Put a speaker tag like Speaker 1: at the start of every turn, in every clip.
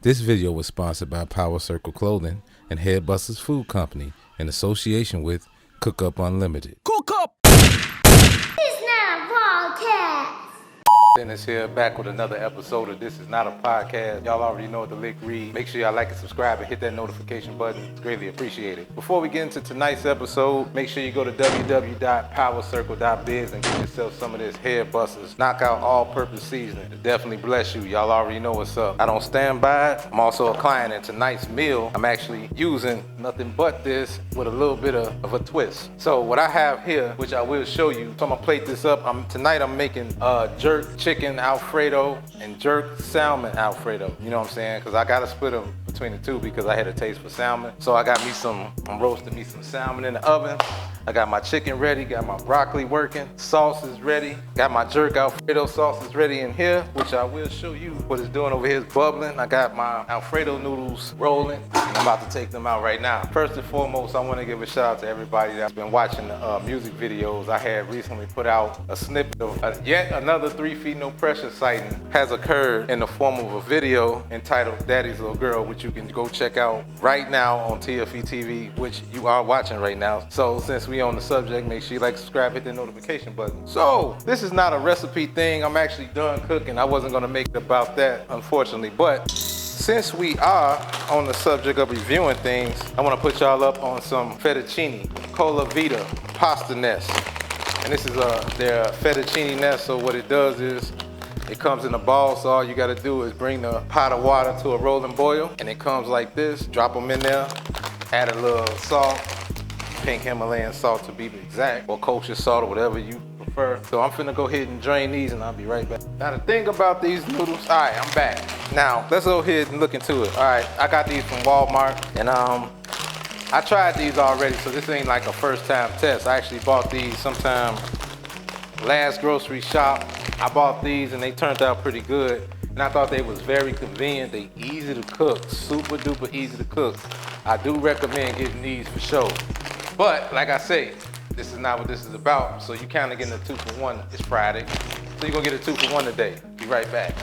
Speaker 1: This video was sponsored by PowerCircle Clothing and Headbusters Food Company in association with Cook Up Unlimited.
Speaker 2: Cook up!
Speaker 3: It's not a podcast.
Speaker 1: Dennis here, back with another episode of This Is Not a Podcast. Y'all already know what the lick read. Make sure y'all like and subscribe and hit that notification button. It's greatly appreciated. Before we get into tonight's episode, make sure you go to www.powercircle.biz and get yourself some of this Headbusters Knockout All-Purpose Seasoning. It definitely bless you. Y'all already know what's up. I don't stand by it. I'm also a client, and tonight's meal, I'm actually using nothing but this with a little bit of a twist. So what I have here, which I will show you, so I'm gonna plate this up. Tonight I'm making jerk chicken Alfredo and jerk salmon Alfredo. You know what I'm saying? Because I gotta split them between the two because I had a taste for salmon. So I got me I'm roasting me some salmon in the oven. I got my chicken ready, got my broccoli working, sauce is ready, got my jerk Alfredo sauce is ready in here, which I will show you what it's doing over here. It's bubbling. I got my Alfredo noodles rolling, and I'm about to take them out right now. First and foremost, I want to give a shout out to everybody that's been watching the music videos. I had recently put out a snippet of yet another 3 Feet No Pressure sighting has occurred in the form of a video entitled Daddy's Little Girl, which you can go check out right now on TFE TV, which you are watching right now. So since we on the subject, make sure you like, subscribe, hit the notification button. So this is not a recipe thing. I'm actually done cooking. I wasn't gonna make it about that, unfortunately, but since we are on the subject of reviewing things, I want to put y'all up on some fettuccine Colavita pasta nest. And this is their fettuccine nest. So what it does is it comes in a ball, so all you gotta do is bring the pot of water to a rolling boil, and it comes like this. Drop them in there, add a little salt, pink Himalayan salt to be exact, or kosher salt, or whatever you prefer. So I'm finna go ahead and drain these, and I'll be right back. Now the thing about these noodles, all right, I'm back. Now let's go ahead and look into it. All right, I got these from Walmart, and I tried these already, so this ain't like a first time test. I actually bought these sometime last grocery shop. I bought these and they turned out pretty good. And I thought they was very convenient. They easy to cook, super duper easy to cook. I do recommend getting these for sure. But like I say, this is not what this is about. So you kind of getting a 2-for-1. It's Friday. So you're gonna get a 2-for-1 today. Be right back.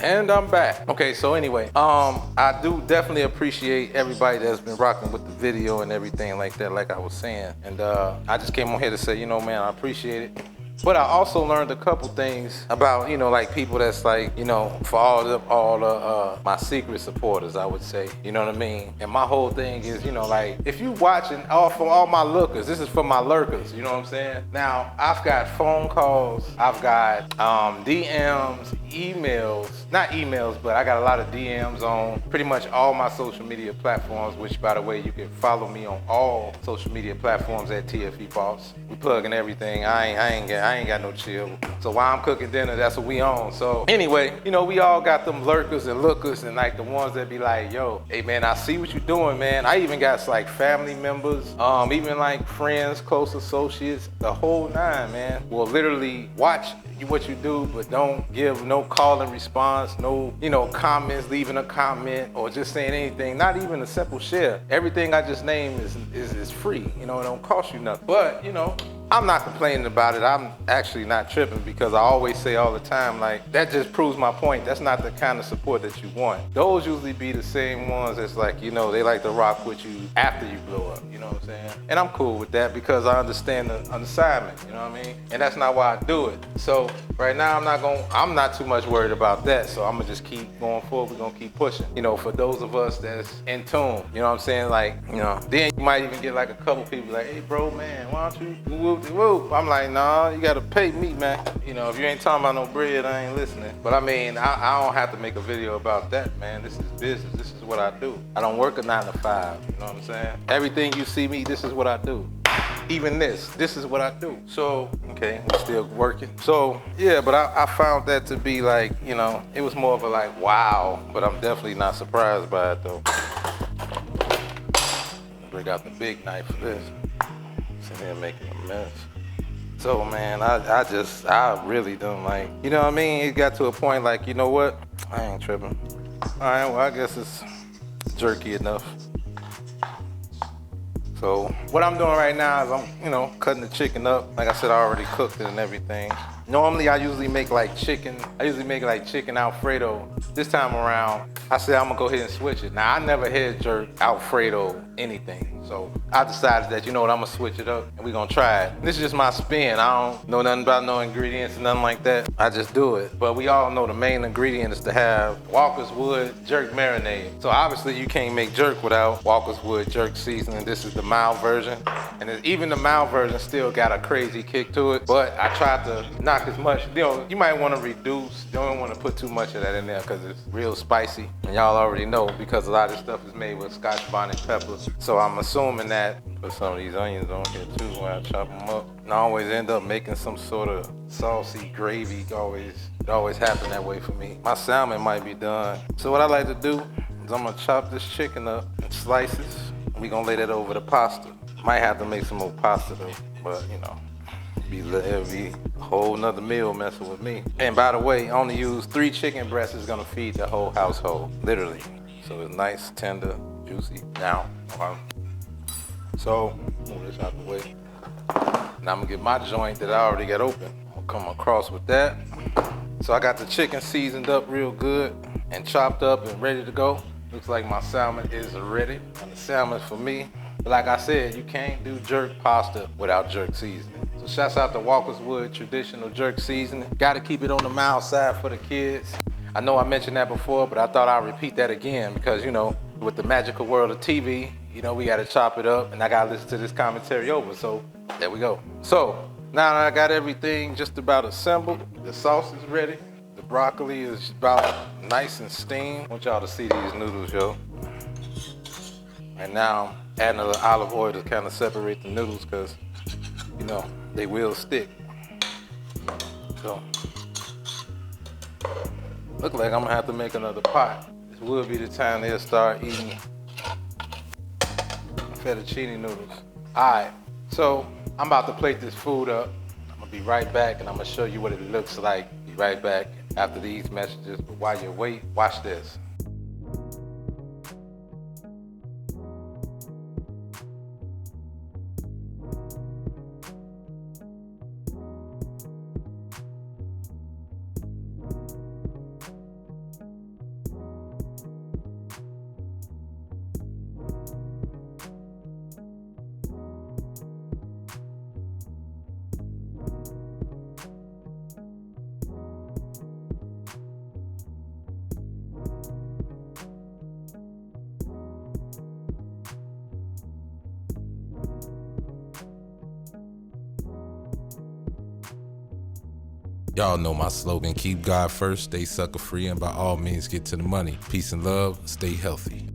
Speaker 1: And I'm back. Okay, so anyway, I do definitely appreciate everybody that's been rocking with the video and everything like that, like I was saying. And I just came on here to say, you know, man, I appreciate it. But I also learned a couple things about, you know, like people that's like, you know, for all my secret supporters, I would say, you know what I mean? And my whole thing is, you know, like, if you watching, for all my lookers, this is for my lurkers, you know what I'm saying? Now, I've got phone calls, I've got DMs, emails, not emails, but I got a lot of DMs on pretty much all my social media platforms, which, by the way, you can follow me on all social media platforms at TFE Boss. We plugging everything. I ain't got no chill. So while I'm cooking dinner, that's what we on. So anyway, you know, we all got them lurkers and lookers, and like the ones that be like, yo, hey man, I see what you're doing, man. I even got like family members, even like friends, close associates, the whole nine, man, will literally watch what you do, but don't give no call and response, no, you know, comments, leaving a comment or just saying anything, not even a simple share. Everything I just named is free, you know, it don't cost you nothing. But, you know, I'm not complaining about it. I'm actually not tripping because I always say all the time, like, that just proves my point. That's not the kind of support that you want. Those usually be the same ones that's like, you know, they like to rock with you after you blow up, you know what I'm saying? And I'm cool with that because I understand the assignment, you know what I mean? And that's not why I do it. So right now I'm not too much worried about that. So I'm gonna just keep going forward. We're gonna keep pushing. You know, for those of us that's in tune, you know what I'm saying? Like, you know, then you might even get like a couple people like, hey bro, man, why don't you whoop de whoop? I'm like, nah, you gotta pay me, man. You know, if you ain't talking about no bread, I ain't listening. But I mean, I don't have to make a video about that, man. This is business. This is what I do. I don't work a 9 to 5, you know what I'm saying? Everything you see me, this is what I do. Even this is what I do. So, okay, we're still working. So, yeah, but I found that to be like, you know, it was more of a like, wow, but I'm definitely not surprised by it though. Break out the big knife for this. Sitting here making a mess. So, man, I really don't like, you know what I mean? It got to a point like, you know what? I ain't tripping. All right, well, I guess it's jerky enough. So what I'm doing right now is I'm, you know, cutting the chicken up. Like I said, I already cooked it and everything. Normally I usually make like chicken Alfredo. This time around, I said I'm gonna go ahead and switch it. Now I never head jerk Alfredo anything. So I decided that, you know what, I'm gonna switch it up and we're gonna try it. This is just my spin. I don't know nothing about no ingredients or nothing like that. I just do it. But we all know the main ingredient is to have Walker's Wood jerk marinade. So obviously you can't make jerk without Walker's Wood jerk seasoning. This is the mild version. And even the mild version still got a crazy kick to it. But I tried to knock as much, you might want to reduce. You don't want to put too much of that in there because it's real spicy. And y'all already know because a lot of this stuff is made with Scotch bonnet peppers. So I'm assuming that put some of these onions on here too when I chop them up. And I always end up making some sort of saucy gravy. It always happen that way for me. My salmon might be done. So what I like to do is I'm gonna chop this chicken up in slices. We gonna lay that over the pasta. Might have to make some more pasta though, but you know, it'll be a whole nother meal messing with me. And by the way, I only use 3 chicken breasts. Is gonna feed the whole household, literally. So it's nice, tender, juicy. Now, so move this out the way. Now I'm gonna get my joint that I already got open. I'm gonna come across with that. So I got the chicken seasoned up real good and chopped up and ready to go. Looks like my salmon is ready. And the salmon's for me. But like I said, you can't do jerk pasta without jerk seasoning. So shouts out to Walker's Wood traditional jerk seasoning. Gotta keep it on the mild side for the kids. I know I mentioned that before, but I thought I'd repeat that again because, you know, with the magical world of TV, you know, we gotta chop it up and I gotta listen to this commentary over. So there we go. So now that I got everything just about assembled, the sauce is ready. The broccoli is about nice and steamed. I want y'all to see these noodles, yo. And now I'm adding a little olive oil to kind of separate the noodles because, you know, they will stick. So, look like I'm gonna have to make another pot. This will be the time they'll start eating fettuccine noodles. All right, so I'm about to plate this food up. I'm gonna be right back and I'm gonna show you what it looks like. Be right back after these messages, but while you wait, watch this. Y'all know my slogan, keep God first, stay sucker free, and by all means get to the money. Peace and love, stay healthy.